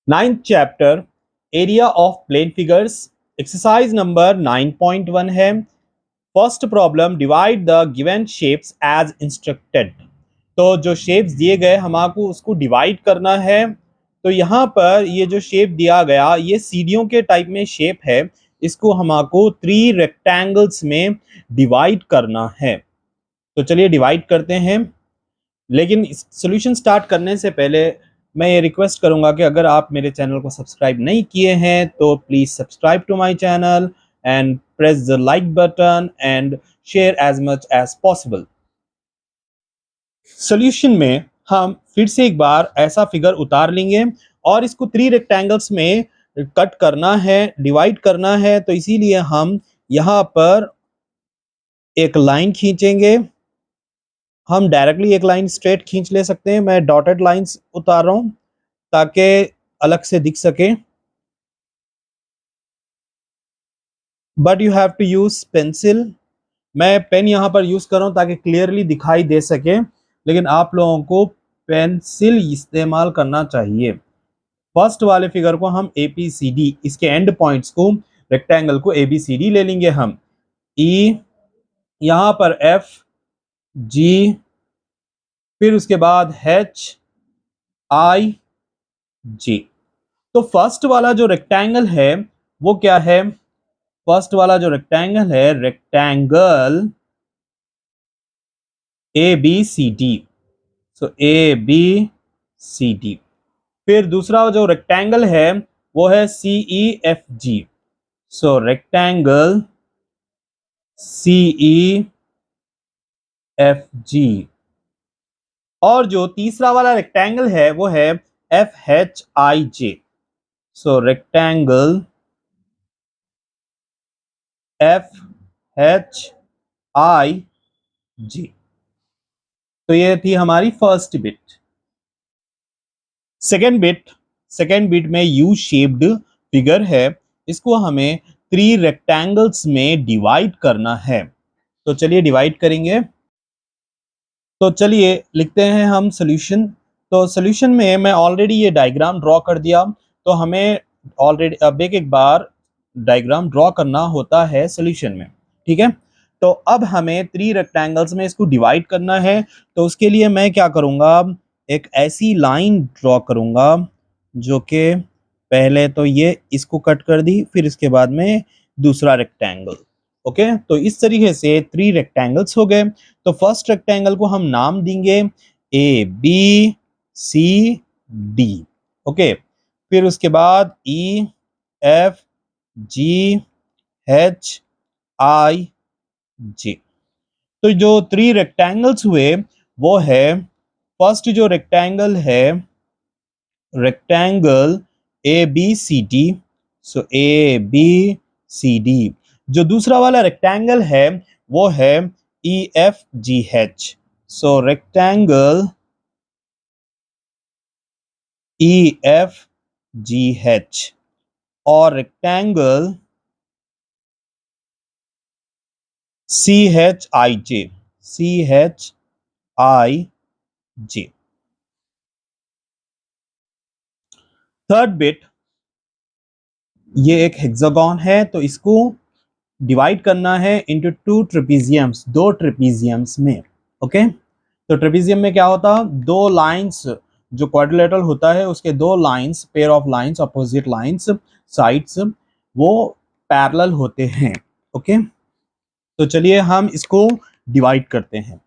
Ninth chapter area of plane figures exercise number 9.1 है। First problem, divide the given shapes as instructed. तो जो shapes दिए गए हमको उसको डिवाइड करना है। तो यहाँ पर ये जो शेप दिया गया ये सीढ़ियों के टाइप में शेप है, इसको हमको 3 रेक्टेंगल्स में डिवाइड करना है। तो चलिए डिवाइड करते हैं। लेकिन सॉल्यूशन स्टार्ट करने से पहले मैं ये रिक्वेस्ट करूंगा कि अगर आप मेरे चैनल को सब्सक्राइब नहीं किए हैं तो please subscribe to my channel and press the like button and share as much as possible. Solution में हम फिर से एक बार ऐसा फिगर उतार लेंगे और इसको 3 रेक्टेंगल्स में कट करना है, डिवाइड करना है। तो इसीलिए हम यहाँ पर एक लाइन खींचेंगे। हम डायरेक्टली एक लाइन स्ट्रेट खींच ले सकते हैं, मैं डॉटेड लाइंस उतार रहा हूं ताकि अलग से दिख सके, but you have to use pencil. मैं पेन यहाँ पर यूज कर रहा हूँ ताकि क्लियरली दिखाई दे सके, लेकिन आप लोगों को पेंसिल इस्तेमाल करना चाहिए। फर्स्ट वाले फिगर को हम ABCD, इसके एंड पॉइंट्स को, रेक्टेंगल को ABCD ले लेंगे हम। E, यहाँ पर F, G, फिर उसके बाद HI, J। तो फर्स्ट वाला जो रेक्टेंगल है वो क्या है? फर्स्ट वाला जो रेक्टेंगल है, रेक्टेंगल ABCD। सो ABCD। फिर दूसरा जो रेक्टेंगल है वो है CEFG। सो रेक्टेंगल CEFG। और जो तीसरा वाला रेक्टेंगल है वो है FHIJ। सो रेक्टेंगल FHIJ। तो ये थी हमारी फर्स्ट बिट। सेकेंड बिट में यू शेप्ड फिगर है, इसको हमें 3 रेक्टेंगल्स में डिवाइड करना है। तो चलिए डिवाइड करेंगे। तो चलिए लिखते हैं हम सॉल्यूशन। तो सॉल्यूशन में मैं ऑलरेडी ये डायग्राम ड्रॉ कर दिया। तो हमें ऑलरेडी अब एक बार डायग्राम ड्रॉ करना होता है सॉल्यूशन में, ठीक है। तो अब हमें 3 रेक्टेंगल्स में इसको डिवाइड करना है। तो उसके लिए मैं क्या करूंगा, एक ऐसी लाइन ड्रॉ करूंगा जो कि पहले तो ये इसको कट कर दी, फिर इसके बाद में दूसरा रेक्टेंगल। ओके, तो इस तरीके से 3 रेक्टेंगल्स हो गए। तो फर्स्ट रेक्टेंगल को हम नाम देंगे ABCD। ओके, फिर उसके बाद EFGHIJ। तो जो 3 रेक्टेंगल्स हुए वो है, फर्स्ट जो रेक्टेंगल है रेक्टेंगल ABCD। सो ABCD। जो दूसरा वाला रेक्टेंगल है वो है EFGH। सो रेक्टेंगल EFGH। और रेक्टेंगल CHIJ। थर्ड बिट, ये एक हेक्सागन है तो इसको डिवाइड करना है इनटू 2 ट्रेपीजियम्स, 2 ट्रेपीजियम्स में। ओके, तो ट्रेपीजियम में क्या होता, 2 लाइंस, जो क्वाड्रिलेटरल होता है उसके 2 lines, pair of lines, opposite lines, sides, वो पैरेलल होते हैं। ओके, तो चलिए हम इसको डिवाइड करते हैं।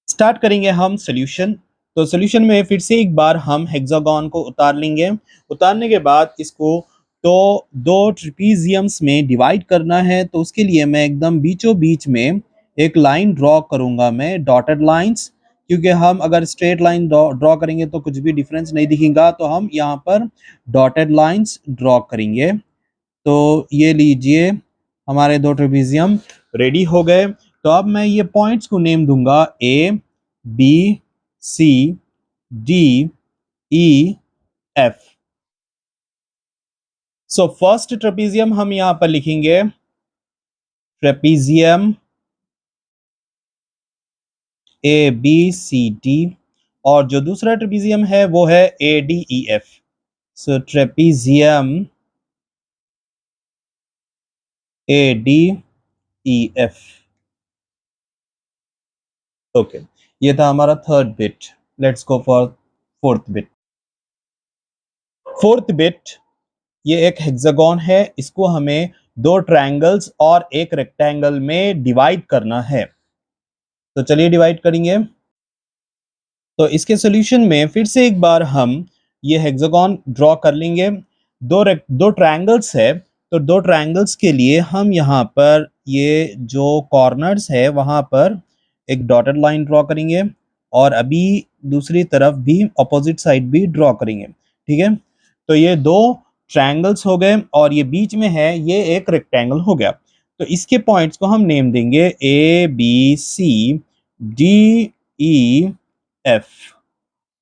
स्टार्ट करेंगे हम सॉल्यूशन। तो सॉल्यूशन में फिर से एक बार हम हेक्सागन को उतार लेंगे। उतारने के बाद इसको तो 2 ट्रेपीजियम्स में डिवाइड करना है। तो उसके लिए मैं एकदम बीचों बीच में एक लाइन ड्रॉ करूंगा, मैं डॉटेड लाइंस, क्योंकि हम अगर स्ट्रेट लाइन ड्रॉ करेंगे तो कुछ भी डिफरेंस नहीं दिखेगा। तो हम यहाँ पर डॉटेड लाइंस ड्रॉ करेंगे। तो ये लीजिए, हमारे 2 ट्रेपीजियम रेडी हो गए। तो अब मैं ये पॉइंट्स को नेम दूंगा ABCDEF। सो फर्स्ट ट्रेपीजियम हम यहां पर लिखेंगे ट्रेपीजियम ABCD, और जो दूसरा ट्रेपीजियम है वो है ADEF। सो ट्रेपीजियम ADEF। ओके, ये था हमारा third bit. Let's go for fourth bit. Fourth bit ये एक हेक्सागोन है, इसको हमें दो ट्रायंगल्स और एक रेक्टेंगल में डिवाइड करना है। तो चलिए डिवाइड करेंगे। तो इसके सॉल्यूशन में फिर से एक बार हम ये हेक्सागोन ड्रॉ कर लेंगे। दो ट्रायंगल्स है, तो दो ट्रायंगल्स के लिए हम यहाँ पर ये जो कॉर्नर्स है वहाँ पर एक डॉटेड लाइन ड्रॉ करेंगे और अभी दूसरी तरफ भी अपोजिट साइड भी ड्रॉ करेंगे। ठीक है, तो ये दो ट्रायंगल्स हो गए और ये बीच में है ये एक रेक्टेंगल हो गया। तो इसके पॉइंट्स को हम नेम देंगे ABCDEF।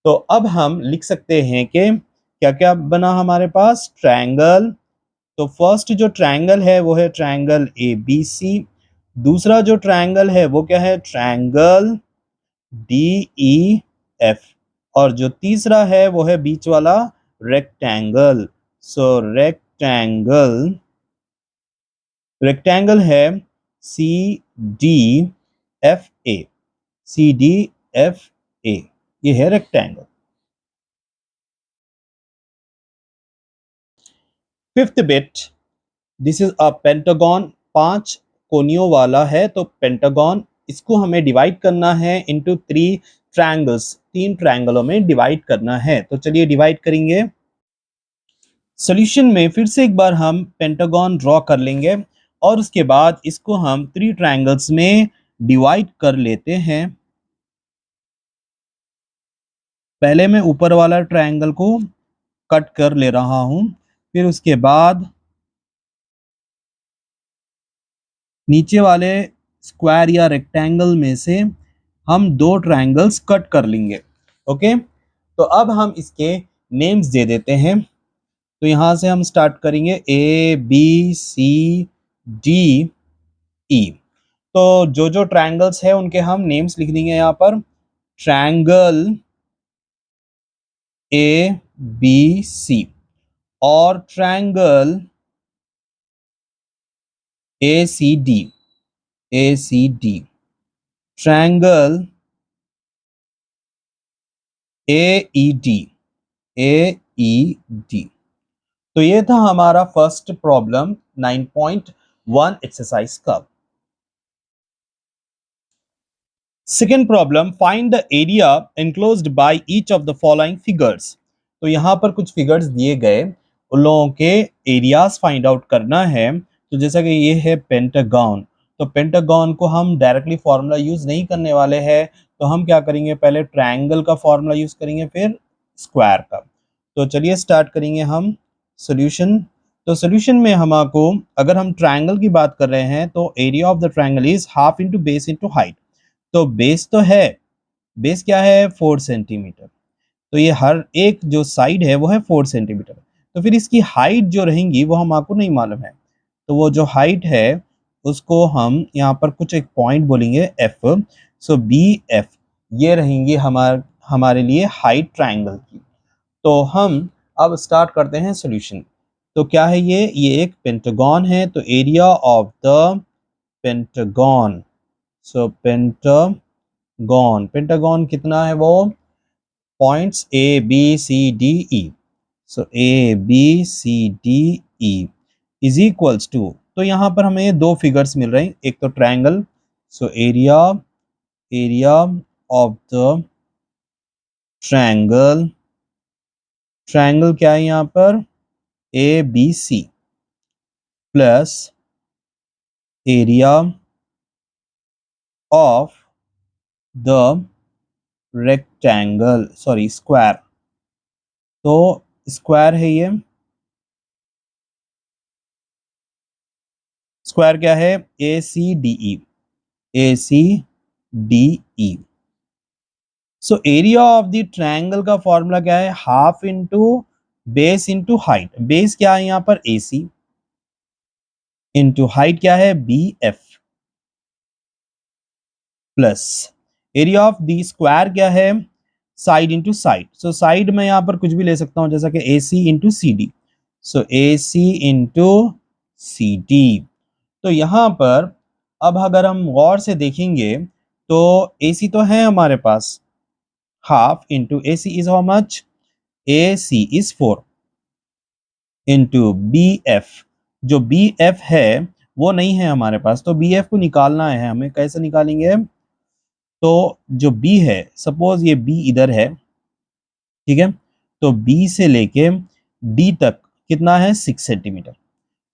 तो अब हम लिख सकते हैं कि क्या क्या बना हमारे पास ट्रायंगल। तो फर्स्ट जो ट्रायंगल है वो है ट्रायंगल ABC। दूसरा जो ट्रायंगल है वो क्या है, ट्रायंगल DEF। और जो तीसरा है वो है बीच वाला रेक्टेंगल। सो रेक्टेंगल है CDFA। CDFA ये है rectangle. Fifth bit, this is a pentagon. 5 कोनियों वाला है, तो पेंटागन इसको हमें डिवाइड करना है इनटू 3 ट्रायंगल्स। 3 ट्रायंगलों में डिवाइड करना है। तो चलिए डिवाइड करेंगे। सॉल्यूशन में फिर से एक बार हम पेंटागन ड्रॉ कर लेंगे और उसके बाद इसको हम 3 ट्रायंगल्स में डिवाइड कर लेते हैं। पहले मैं ऊपर वाला ट्रायंगल को कट कर ले रहा हूं, फिर उसके बाद नीचे वाले स्क्वायर या रेक्टेंगल में से हम 2 ट्रायंगल्स कट कर लेंगे। ओके, तो अब हम इसके नेम्स दे देते हैं। तो यहां से हम स्टार्ट करेंगे ABCDE। तो जो ट्रायंगल्स है उनके हम नेम्स लिख देंगे यहाँ पर। ट्रायंगल ABC और ट्रायंगल ACD, ट्रायंगल AED। तो ये था हमारा फर्स्ट प्रॉब्लम 9.1 एक्सरसाइज का। Second problem, find the area enclosed by each of the following figures. तो यहाँ पर कुछ फिगर्स दिए गए, उन लोगों के एरियाज फाइंड आउट करना है। तो जैसा कि ये है पेंटागन, तो पेंटागन को हम डायरेक्टली फॉर्मूला यूज नहीं करने वाले हैं। तो हम क्या करेंगे, पहले ट्रायंगल का फॉर्मूला यूज करेंगे फिर स्क्वायर का। तो चलिए स्टार्ट करेंगे हम सॉल्यूशन। तो सॉल्यूशन में हमको, अगर हम ट्रायंगल की बात कर रहे हैं तो area of the triangle is half into base into height. तो बेस तो है, बेस क्या है 4 सेंटीमीटर। तो ये हर एक जो साइड है वो है 4 सेंटीमीटर। तो फिर इसकी हाइट जो रहेंगी वो हमको नहीं मालूम है। तो वो जो हाइट है उसको हम यहाँ पर कुछ एक पॉइंट बोलेंगे F। सो BF ये रहेंगी हमारे लिए हाइट ट्रायंगल की। तो हम अब स्टार्ट करते हैं सॉल्यूशन। तो क्या है ये एक पेंटागन है। तो area of the pentagon, so pentagon कितना है, वो points ABCDE। So ABCDE is equals to, तो यहाँ पर हमें 2 फिगर्स मिल रहे हैं, एक तो triangle. So area of the triangle, triangle क्या है यहाँ पर ABC plus area of the rectangle, sorry square. तो स्क्वायर है ये, स्क्वायर क्या है ACDE। So area of the triangle का फॉर्मूला क्या है, half into base into height. Base क्या है यहाँ पर AC इंटू हाइट क्या है BF plus area of the square क्या है side into side, so side में यहाँ पर कुछ भी ले सकता हूँ, जैसा कि ए सी इंटू सी डी, सो ए सी इंटू सी डी। तो यहाँ पर अब अगर हम गौर से देखेंगे तो ए सी तो है हमारे पास, half into A C is how much, A C is 4 into B F, जो बी एफ है वो नहीं है हमारे पास, तो बी एफ को निकालना है हमें। कैसे निकालेंगे, तो जो बी है, सपोज ये बी इधर है, ठीक है, तो बी से लेके डी तक कितना है 6 सेंटीमीटर,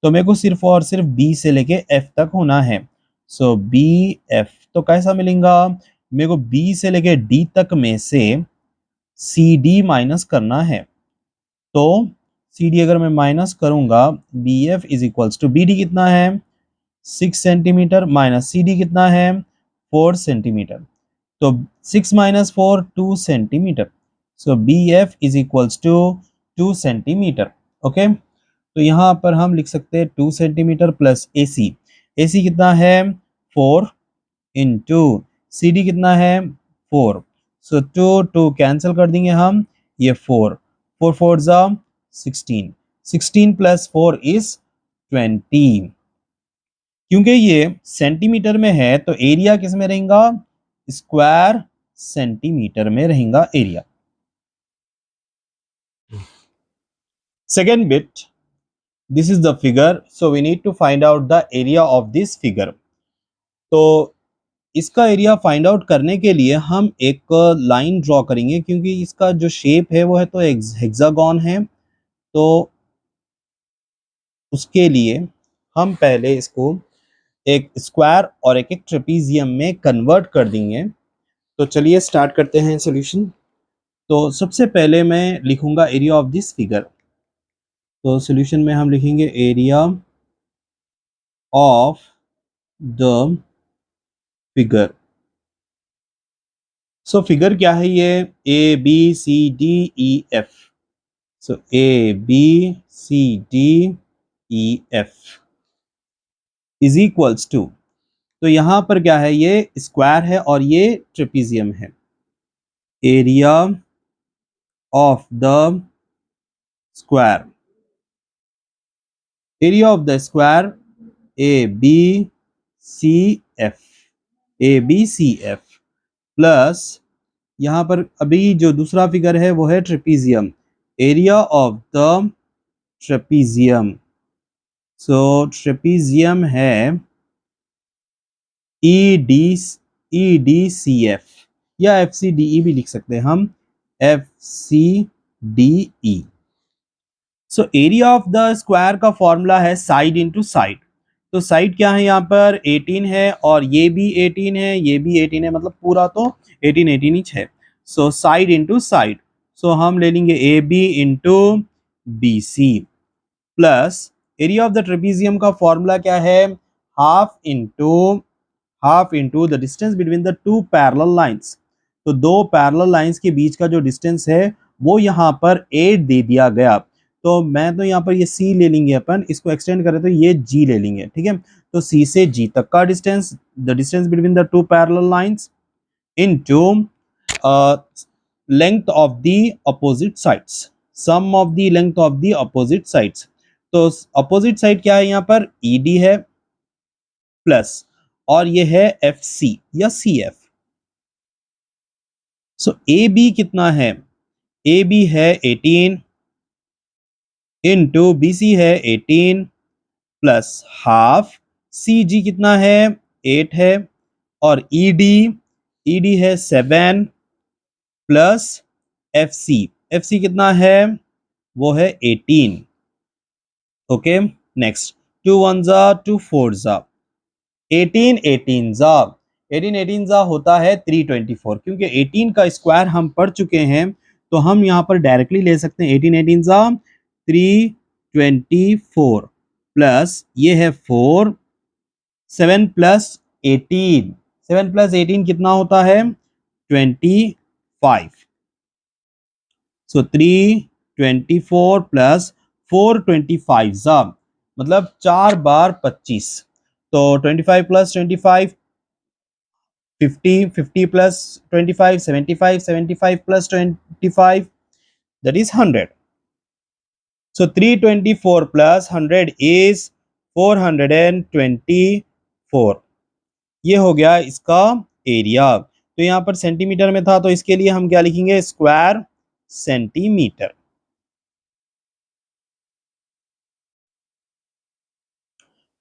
तो मेरे को सिर्फ और सिर्फ बी से लेके एफ तक होना है। सो बी एफ तो कैसा मिलेगा, मेरे को बी से लेके डी तक में से सी डी माइनस करना है, तो सी डी अगर मैं माइनस करूंगा, B F is equals to B D कितना है 6 सेंटीमीटर माइनस सी डी कितना है 4 सेंटीमीटर, तो 6 minus 4 2 centimetre, so B F is equals to 2 centimetre. Okay, तो यहाँ पर हम लिख सकते हैं 2 सेंटीमीटर प्लस ए सी कितना है 4 इंटू सी डी कितना है 4, सो 2 2 कैंसिल कर देंगे हम, ये 4 4 4 जा 16, 16 प्लस 4 इज 20। क्योंकि ये सेंटीमीटर में है तो एरिया किस में रहेगा, स्क्वायर सेंटीमीटर में रहेगा area. Second bit, this is the figure, so we need to find out the area of this figure. तो इसका एरिया फाइंड आउट करने के लिए हम एक लाइन ड्रॉ करेंगे, क्योंकि इसका जो शेप है वो है तो हेक्सागोन है, तो उसके लिए हम पहले इसको एक स्क्वायर और एक ट्रेपीजियम में कन्वर्ट कर देंगे। तो चलिए स्टार्ट करते हैं सॉल्यूशन। तो सबसे पहले मैं लिखूंगा एरिया ऑफ दिस फिगर, तो सॉल्यूशन में हम लिखेंगे area of the figure. So figure क्या है, ये A B C D E F, so A B C D E F is equals to, तो यहां पर क्या है, ये स्क्वायर है और ये ट्रेपीजियम है, area of the square, area of the square A B C F, A B C F plus यहां पर अभी जो दूसरा फिगर है वो है trapezium, area of the trapezium, so trapezium है ई डी सी एफ, या एफ सी डी ई भी लिख सकते हैं हम, F C D E. So area of the square का फॉर्मूला है साइड इंटू साइड, तो साइड क्या है यहाँ पर 18 है और ये भी 18 है, ये भी 18 है, मतलब पूरा तो 18 18 इंच है। So side into side, so हम ले लेंगे A B into B C plus area of the trapezium का फॉर्मूला क्या है, half into the distance between the two parallel lines, तो दो पैरेलल लाइंस के बीच का जो डिस्टेंस है वो यहाँ पर 8 दे दिया गया, तो मैं तो यहाँ पर ये C ले लेंगे अपन, इसको एक्सटेंड करें तो ये G ले लेंगे, ठीक है, तो C से G तक का distance, the distance between the two parallel lines into length of the opposite sides, sum of the length of the opposite sides, तो अपोजिट साइड क्या है यहाँ पर ED है प्लस और ये है FC या CF। सो AB कितना है, AB है 18 इंटू BC है 18 प्लस हाफ, CG कितना है 8 है और ED है 7 प्लस FC कितना है वो है 18। ओके, नेक्स्ट 2 1 जा 2 4 जा 18 18 जा 18 जा होता है 324, क्योंकि 18 का स्क्वायर हम पढ़ चुके हैं तो हम यहाँ पर डायरेक्टली ले सकते हैं 18 18 जा 324 प्लस ये है 4, 7 प्लस 18, 7 प्लस 18 कितना होता है 25, सो 324 प्लस 425 जा मतलब 4 बार 25, तो 25 plus 25 50 plus 25, 75, 75 plus 25, that is 100. So 324 plus 100 is 424. ये हो गया इसका एरिया। तो यहाँ पर सेंटीमीटर में था तो इसके लिए हम क्या लिखेंगे, स्क्वायर सेंटीमीटर।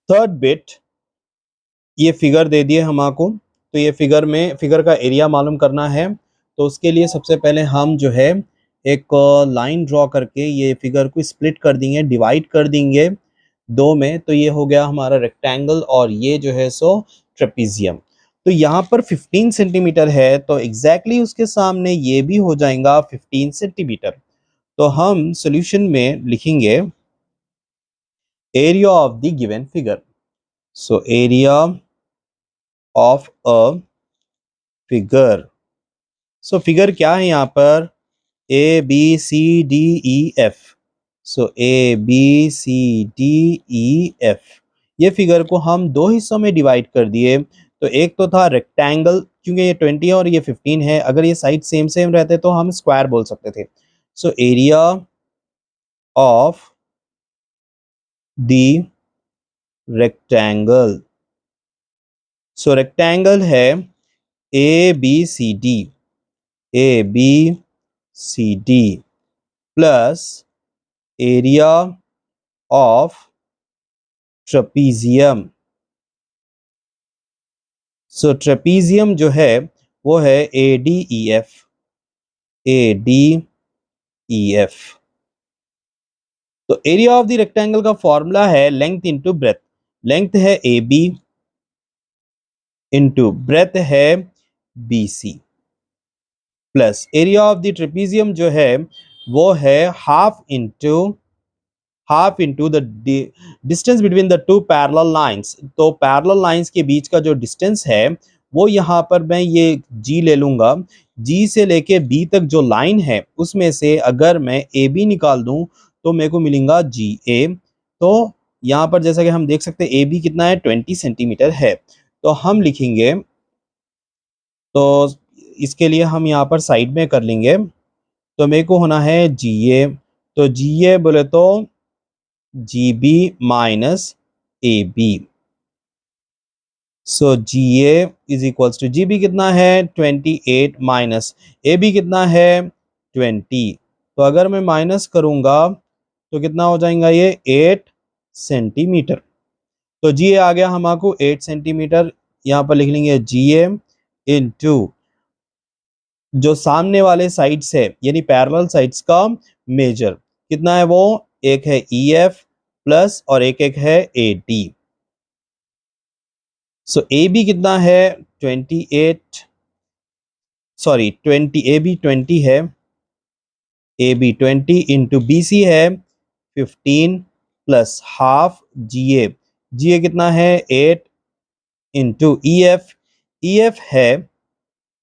थर्ड बिट, ये फिगर दे दिए हमको, तो ये फिगर का एरिया मालूम करना है। तो उसके लिए सबसे पहले हम जो है एक लाइन ड्रॉ करके ये फिगर को स्प्लिट कर देंगे, डिवाइड कर देंगे दो में। तो ये हो गया हमारा रेक्टेंगल और ये जो है सो ट्रेपीजियम। तो यहाँ पर 15 सेंटीमीटर है तो एग्जैक्टली उसके सामने ये भी हो जाएगा 15 सेंटीमीटर। तो हम सॉल्यूशन में लिखेंगे area of the given figure. So area of a figure. So figure क्या है यहाँ पर, A B C D E F. So A B C D E F, ये फिगर को हम दो हिस्सों में डिवाइड कर दिए। तो एक तो था रेक्टेंगल, क्योंकि ये 20 है और ये 15 है, अगर ये साइड सेम सेम रहते तो हम स्क्वायर बोल सकते थे। So area of the rectangle. So rectangle है A B C D, A B C D plus area of trapezium. So trapezium जो है वो है A D E F, A D E F. तो एरिया ऑफ द रेक्टेंगल का formula है length into breadth. Length है A B into breadth है B C, plus area of the trapezium जो है वो है half into the distance between the two parallel lines. तो पैरेलल लाइंस के बीच का जो डिस्टेंस है वो यहाँ पर मैं ये जी ले लूंगा। जी से लेके बी तक जो लाइन है उसमें से अगर मैं ए बी निकाल दूं तो मेरे को मिलेगा जी ए। तो यहाँ पर जैसा कि हम देख सकते हैं ए बी कितना है, 20 सेंटीमीटर है। तो हम लिखेंगे, तो इसके लिए हम यहाँ पर साइड में कर लेंगे। तो मेरे को होना है जी ए। तो जी ए बोले तो G B minus A B. So G A is equals to G B कितना है 28 माइनस ए बी कितना है 20। तो अगर मैं माइनस करूंगा तो कितना हो जाएगा ये 8 सेंटीमीटर। तो जी ए आ गया हमको 8 सेंटीमीटर। यहाँ पर लिख लेंगे जी ए इंटू जो सामने वाले साइड्स है यानी पैरेलल साइड्स का मेजर कितना है, वो एक है ई एफ प्लस और एक है A D. So A B कितना है 28, सॉरी 20, ए बी 20 है, A B 20 into B C है 15 प्लस हाफ जी ए। जी ए कितना है 8 इंटू ई एफ है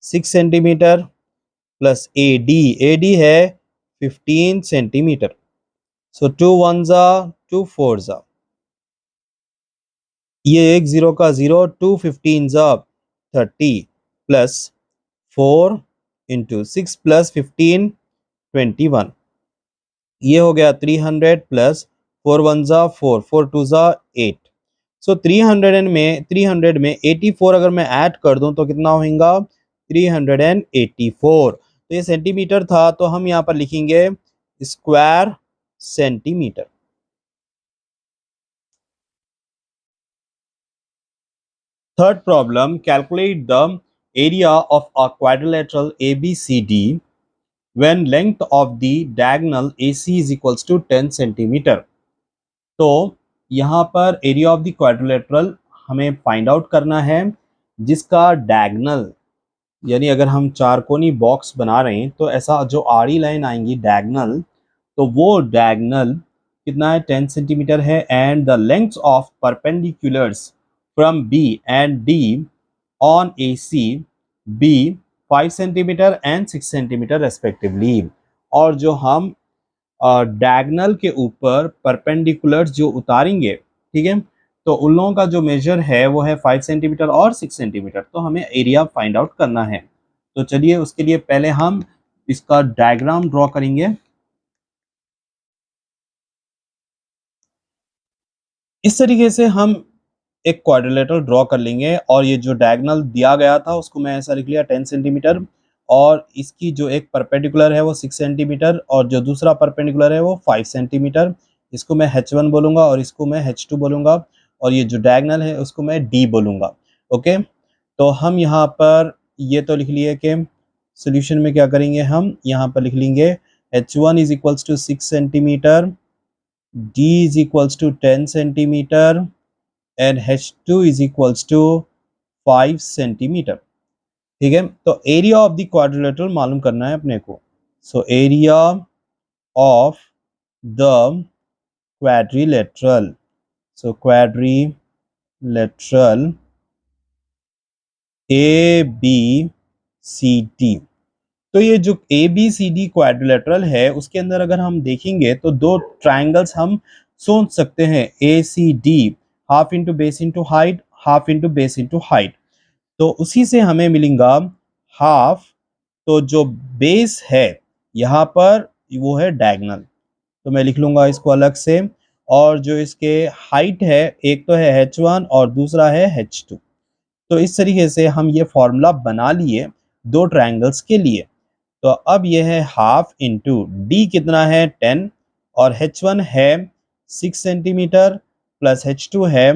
6 सेंटीमीटर प्लस ए डी है 15 सेंटीमीटर। सो 2 1 जा 2 4 जा, ये एक जीरो का जीरो, 2 15 जा 30 प्लस 4 इंटू 6 प्लस 15 21, ये हो गया 300 प्लस 4 1 जा 4, 4 2 जा 8। सो 300 में 84 अगर मैं ऐड कर दूं तो कितना होगा 384। तो ये सेंटीमीटर था तो हम यहाँ पर लिखेंगे square centimetre. Third problem, calculate the area of a quadrilateral ABCD when length of the diagonal AC is equals to 10 centimetre. तो यहाँ पर एरिया ऑफ द क्वाड्रिलेटरल हमें फाइंड आउट करना है जिसका डायगोनल, यानी अगर हम चारकोनी बॉक्स बना रहे हैं तो ऐसा जो आड़ी लाइन आएंगी डायगोनल, तो वो डायगोनल कितना है 10 सेंटीमीटर है। And the length of perpendiculars from B and D on A C B 5 centimetre and 6 centimetre respectively. और जो हम डायगोनल के ऊपर परपेंडिकुलर्स जो उतारेंगे, ठीक है, तो उन लोगों का जो मेजर है वो है 5 सेंटीमीटर और 6 सेंटीमीटर। तो हमें एरिया फाइंड आउट करना है। तो चलिए उसके लिए पहले हम इसका डायग्राम ड्रॉ करेंगे। इस तरीके से हम एक क्वाड्रिलेटरल ड्रॉ कर लेंगे और ये जो डायगोनल दिया गया था उसको मैं ऐसा लिख लिया 10 सेंटीमीटर, और इसकी जो एक परपेंडिकुलर है वो 6 सेंटीमीटर और जो दूसरा परपेंडिकुलर है वो 5 सेंटीमीटर। इसको मैं H1 बोलूँगा और इसको मैं H2 बोलूँगा, और ये जो डायगोनल है उसको मैं D बोलूँगा। ओके, तो हम यहाँ पर ये तो लिख लिए कि सोल्यूशन में क्या करेंगे, हम यहाँ पर लिख लेंगे H1 is equals to 6 centimetre, D is equals to 10 centimetre and H2 is equals to 5 centimetre. ठीक है, तो एरिया ऑफ द क्वाड्रिलेटरल मालूम करना है अपने को। सो area of the quadrilateral, so quadrilateral ABCD। तो ये जो ABCD क्वाड्रिलेटरल है उसके अंदर अगर हम देखेंगे तो दो ट्राइंगल्स हम सोच सकते हैं, ACD, half into base into height, half into base into height. तो उसी से हमें मिलेगा हाफ। तो जो बेस है यहाँ पर वो है डायगोनल, तो मैं लिख लूंगा इसको अलग से। और जो इसके हाइट है, एक तो है H1 और दूसरा है H2। तो इस तरीके से हम ये फॉर्मूला बना लिए दो ट्रायंगल्स के लिए। तो अब ये है हाफ इंटू डी कितना है 10, और H1 है 6 सेंटीमीटर प्लस H2 है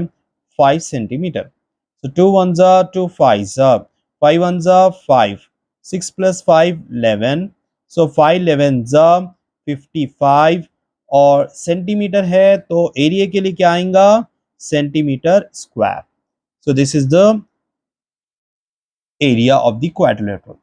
5 centimetre. So 2 ones are 2 5s are 5 ones are 5, 6 plus 5 11, so 5 11s are 55, और सेंटीमीटर है तो एरिया के लिए क्या आएगा, centimetre square. So this is the area of the quadrilateral.